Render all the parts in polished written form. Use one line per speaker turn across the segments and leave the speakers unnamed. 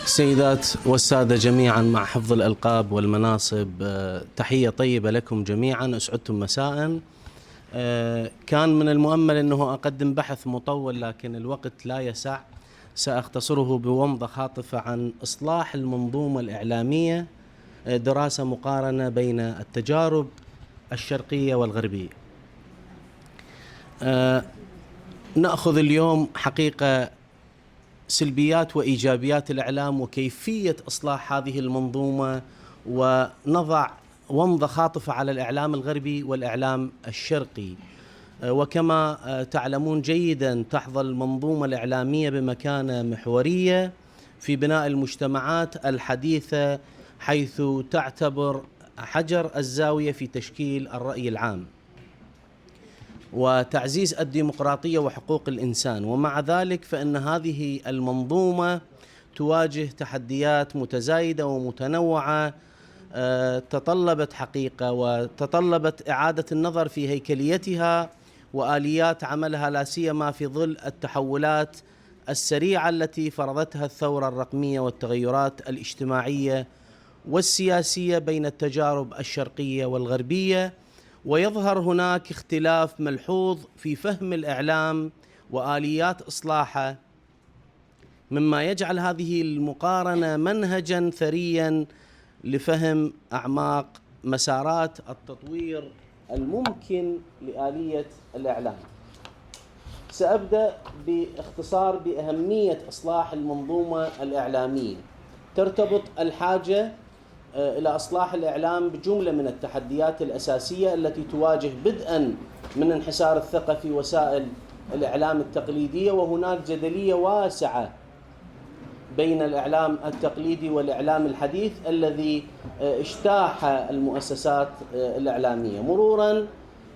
السيدات والسادة جميعا مع حفظ الألقاب والمناصب، تحية طيبة لكم جميعا، أسعدتم مساء. كان من المؤمل أنه أقدم بحث مطول لكن الوقت لا يسع. سأختصره بومضة خاطفة عن إصلاح المنظومة الإعلامية، دراسة مقارنة بين التجارب الشرقية والغربية. نأخذ اليوم حقيقة سلبيات وإيجابيات الإعلام وكيفية إصلاح هذه المنظومة، ونضع ومضة خاطفة على الإعلام الغربي والإعلام الشرقي. وكما تعلمون جيدا تحظى المنظومة الإعلامية بمكانة محورية في بناء المجتمعات الحديثة، حيث تعتبر حجر الزاوية في تشكيل الرأي العام وتعزيز الديمقراطية وحقوق الإنسان. ومع ذلك فإن هذه المنظومة تواجه تحديات متزايدة ومتنوعة، تطلبت حقيقة وتطلبت إعادة النظر في هيكليتها وآليات عملها، لا سيما في ظل التحولات السريعة التي فرضتها الثورة الرقمية والتغيرات الاجتماعية والسياسية بين التجارب الشرقية والغربية. ويظهر هناك اختلاف ملحوظ في فهم الإعلام وآليات إصلاحه، مما يجعل هذه المقارنة منهجا ثريا لفهم أعماق مسارات التطوير الممكن لآلية الإعلام. سأبدأ باختصار بأهمية إصلاح المنظومة الإعلامية. ترتبط الحاجة إلى إصلاح الإعلام بجملة من التحديات الأساسية التي تواجه، بدءا من انحسار الثقة في وسائل الإعلام التقليدية، وهناك جدلية واسعة بين الإعلام التقليدي والإعلام الحديث الذي اجتاح المؤسسات الإعلامية، مرورا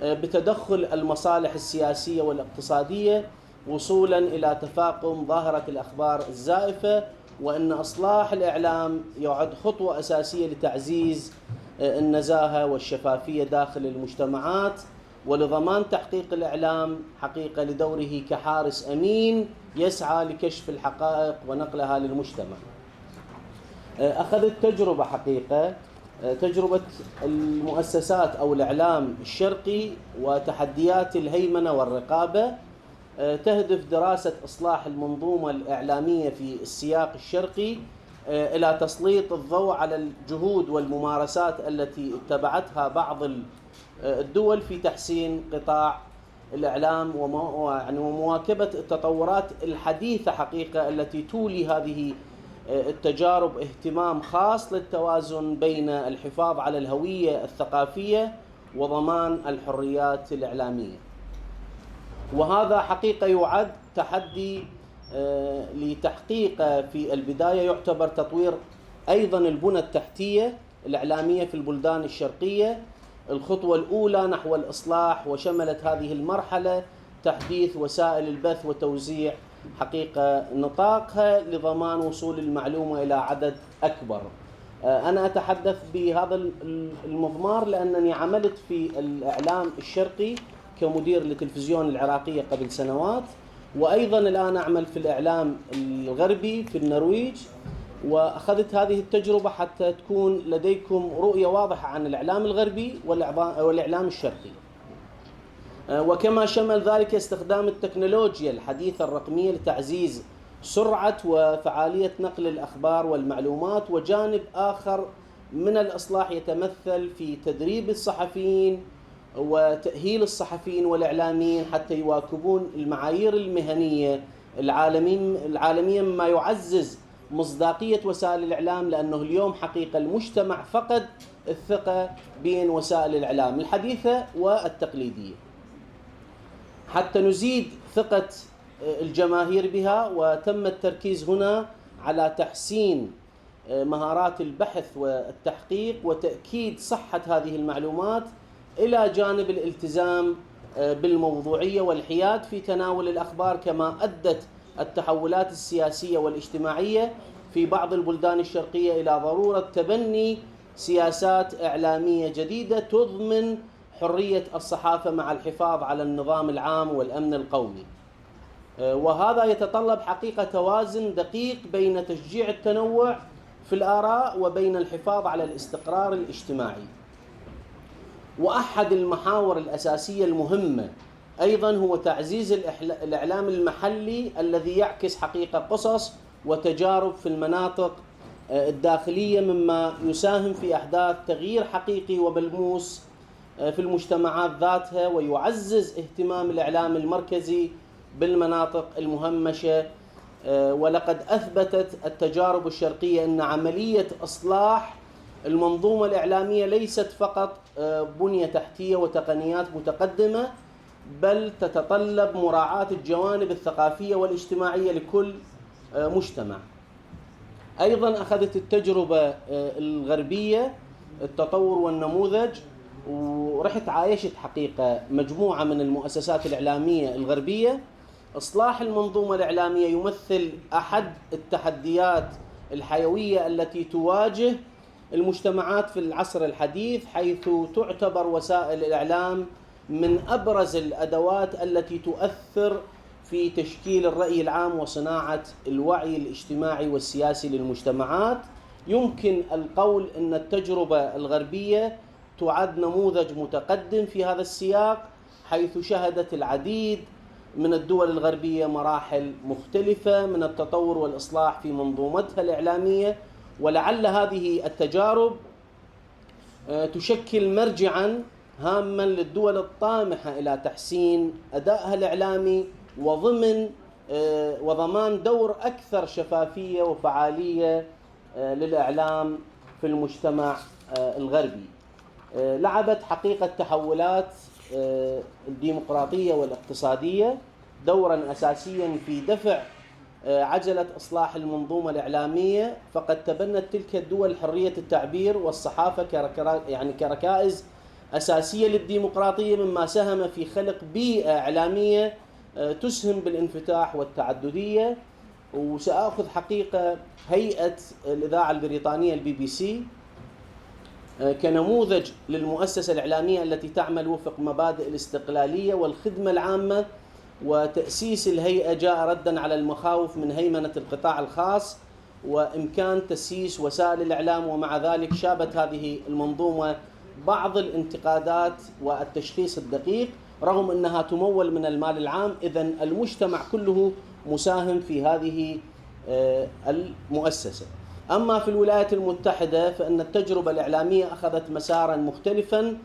بتدخل المصالح السياسية والاقتصادية، وصولا إلى تفاقم ظاهرة الأخبار الزائفة. وأن إصلاح الإعلام يعد خطوة أساسية لتعزيز النزاهة والشفافية داخل المجتمعات، ولضمان تحقيق الإعلام حقيقة لدوره كحارس أمين يسعى لكشف الحقائق ونقلها للمجتمع. أخذت تجربة حقيقة، تجربة المؤسسات أو الإعلام الشرقي وتحديات الهيمنة والرقابة، تهدف دراسة إصلاح المنظومة الإعلامية في السياق الشرقي إلى تسليط الضوء على الجهود والممارسات التي اتبعتها بعض الدول في تحسين قطاع الإعلام ومواكبة التطورات الحديثة حقيقة التي تولي هذه التجارب اهتمام خاص للتوازن بين الحفاظ على الهوية الثقافية وضمان الحريات الإعلامية. وهذا حقيقة يعد تحدي لتحقيق في البداية، يعتبر تطوير أيضا البنى التحتية الإعلامية في البلدان الشرقية الخطوة الأولى نحو الإصلاح، وشملت هذه المرحلة تحديث وسائل البث وتوزيع حقيقة نطاقها لضمان وصول المعلومة إلى عدد أكبر. أنا أتحدث بهذا المضمار لأنني عملت في الإعلام الشرقي كمدير لتلفزيون العراقية قبل سنوات، وأيضا الآن أعمل في الإعلام الغربي في النرويج، وأخذت هذه التجربة حتى تكون لديكم رؤية واضحة عن الإعلام الغربي والإعلام الشرقي. وكما شمل ذلك استخدام التكنولوجيا الحديثة الرقمية لتعزيز سرعة وفعالية نقل الأخبار والمعلومات. وجانب آخر من الإصلاح يتمثل في تدريب الصحفيين وتأهيل الصحفيين والإعلاميين حتى يواكبون المعايير المهنية العالمية، مما يعزز مصداقية وسائل الإعلام، لأنه اليوم حقيقة المجتمع فقد الثقة بين وسائل الإعلام الحديثة والتقليدية. حتى نزيد ثقة الجماهير بها، وتم التركيز هنا على تحسين مهارات البحث والتحقيق وتأكيد صحة هذه المعلومات، إلى جانب الالتزام بالموضوعية والحياد في تناول الأخبار. كما أدت التحولات السياسية والاجتماعية في بعض البلدان الشرقية إلى ضرورة تبني سياسات إعلامية جديدة تضمن حرية الصحافة مع الحفاظ على النظام العام والأمن القومي. وهذا يتطلب حقيقة توازن دقيق بين تشجيع التنوع في الآراء وبين الحفاظ على الاستقرار الاجتماعي. وأحد المحاور الأساسية المهمة أيضا هو تعزيز الإعلام المحلي الذي يعكس حقيقة قصص وتجارب في المناطق الداخلية، مما يساهم في إحداث تغيير حقيقي وملموس في المجتمعات ذاتها، ويعزز اهتمام الإعلام المركزي بالمناطق المهمشة. ولقد أثبتت التجارب الشرقية أن عملية إصلاح المنظومة الإعلامية ليست فقط بنية تحتية وتقنيات متقدمة، بل تتطلب مراعاة الجوانب الثقافية والاجتماعية لكل مجتمع. أيضا أخذت التجربة الغربية التطور والنموذج، ورحت عايشت حقيقة مجموعة من المؤسسات الإعلامية الغربية. إصلاح المنظومة الإعلامية يمثل أحد التحديات الحيوية التي تواجه المجتمعات في العصر الحديث، حيث تعتبر وسائل الإعلام من أبرز الأدوات التي تؤثر في تشكيل الرأي العام وصناعة الوعي الاجتماعي والسياسي للمجتمعات. يمكن القول أن التجربة الغربية تعد نموذج متقدم في هذا السياق، حيث شهدت العديد من الدول الغربية مراحل مختلفة من التطور والإصلاح في منظومتها الإعلامية. ولعل هذه التجارب تشكل مرجعاً هاما للدول الطامحة إلى تحسين أدائها الإعلامي وضمان دور أكثر شفافية وفعالية للإعلام في المجتمع الغربي. لعبت حقيقة تحولات الديمقراطية والاقتصادية دورا أساسيا في دفع عجلة إصلاح المنظومة الإعلامية، فقد تبنت تلك الدول حرية التعبير والصحافة كركائز أساسية للديمقراطية، مما ساهم في خلق بيئة إعلامية تسهم بالانفتاح والتعددية. وسأخذ حقيقة هيئة الإذاعة البريطانية BBC كنموذج للمؤسسة الإعلامية التي تعمل وفق مبادئ الاستقلالية والخدمة العامة. وتأسيس الهيئة جاء ردا على المخاوف من هيمنة القطاع الخاص وإمكان تسييس وسائل الإعلام، ومع ذلك شابت هذه المنظومة بعض الانتقادات والتشخيص الدقيق رغم أنها تمول من المال العام. إذن المجتمع كله مساهم في هذه المؤسسة. أما في الولايات المتحدة فإن التجربة الإعلامية أخذت مسارا مختلفا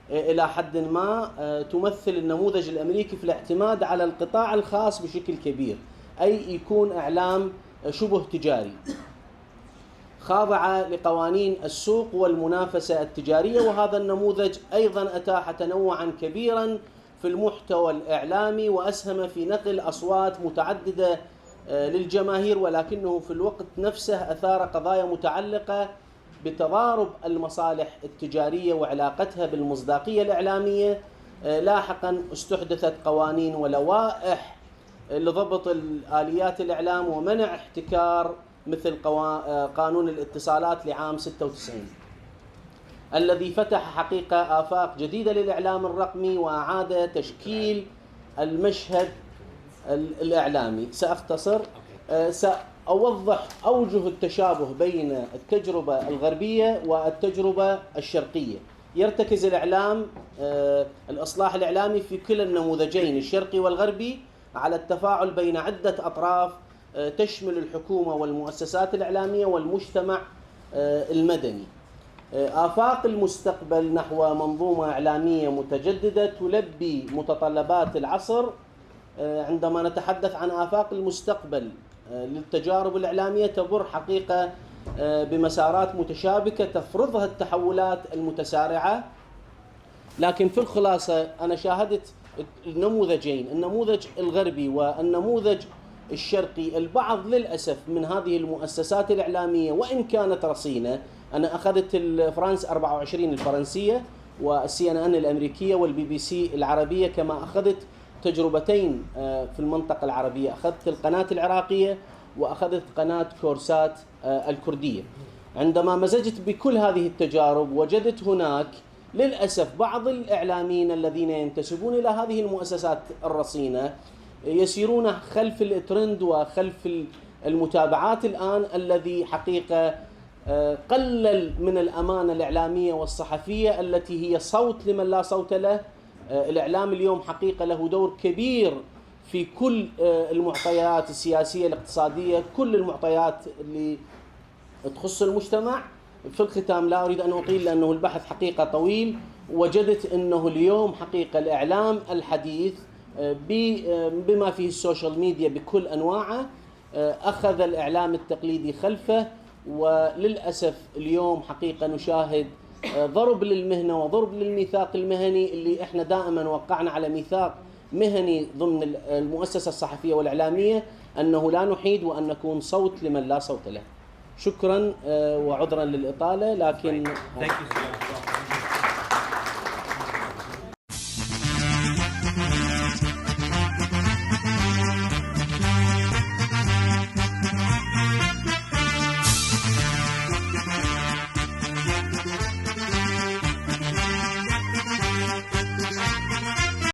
إلى حد ما، تمثل النموذج الأمريكي في الاعتماد على القطاع الخاص بشكل كبير، أي يكون إعلام شبه تجاري خاضع لقوانين السوق والمنافسة التجارية. وهذا النموذج أيضا أتاح تنوعا كبيرا في المحتوى الإعلامي وأسهم في نقل أصوات متعددة للجماهير، ولكنه في الوقت نفسه أثار قضايا متعلقة بتضارب المصالح التجارية وعلاقتها بالمصداقية الإعلامية. لاحقا استحدثت قوانين ولوائح لضبط الآليات الإعلام ومنع احتكار، مثل قانون الاتصالات لعام 96 الذي فتح حقيقة آفاق جديدة للإعلام الرقمي وأعاد تشكيل المشهد الإعلامي. سأختصر، سأوضح أوجه التشابه بين التجربة الغربية والتجربة الشرقية. يرتكز الإصلاح الإعلامي في كلا النموذجين الشرقي والغربي على التفاعل بين عدة أطراف تشمل الحكومة والمؤسسات الإعلامية والمجتمع المدني. آفاق المستقبل نحو منظومة إعلامية متجددة تلبي متطلبات العصر. عندما نتحدث عن آفاق المستقبل للتجارب الإعلامية تمر حقيقة بمسارات متشابكة تفرضها التحولات المتسارعة، لكن في الخلاصة أنا شاهدت النموذجين، النموذج الغربي والنموذج الشرقي. البعض للأسف من هذه المؤسسات الإعلامية وإن كانت رصينة، أنا أخذت فرانس 24 الفرنسية والCNN الأمريكية والBBC العربية، كما أخذت تجربتين في المنطقة العربية، أخذت القناة العراقية وأخذت قناة كورسات الكردية. عندما مزجت بكل هذه التجارب وجدت هناك للأسف بعض الإعلاميين الذين ينتسبون إلى هذه المؤسسات الرصينة يسيرون خلف الترند وخلف المتابعات الآن، الذي حقيقة قلل من الأمانة الإعلامية والصحفية التي هي صوت لمن لا صوت له. الإعلام اليوم حقيقة له دور كبير في كل المعطيات السياسية الاقتصادية، كل المعطيات اللي تخص المجتمع. في الختام لا أريد أن أطيل لأنه البحث حقيقة طويل، وجدت أنه اليوم حقيقة الإعلام الحديث بما فيه السوشيال ميديا بكل أنواعه أخذ الإعلام التقليدي خلفه، وللأسف اليوم حقيقة نشاهد ضرب للمهنة وضرب للميثاق المهني اللي احنا دائما وقعنا على ميثاق مهني ضمن المؤسسة الصحفية والإعلامية أنه لا نحيد وأن نكون صوت لمن لا صوت له. شكرا وعذرا للإطالة، لكن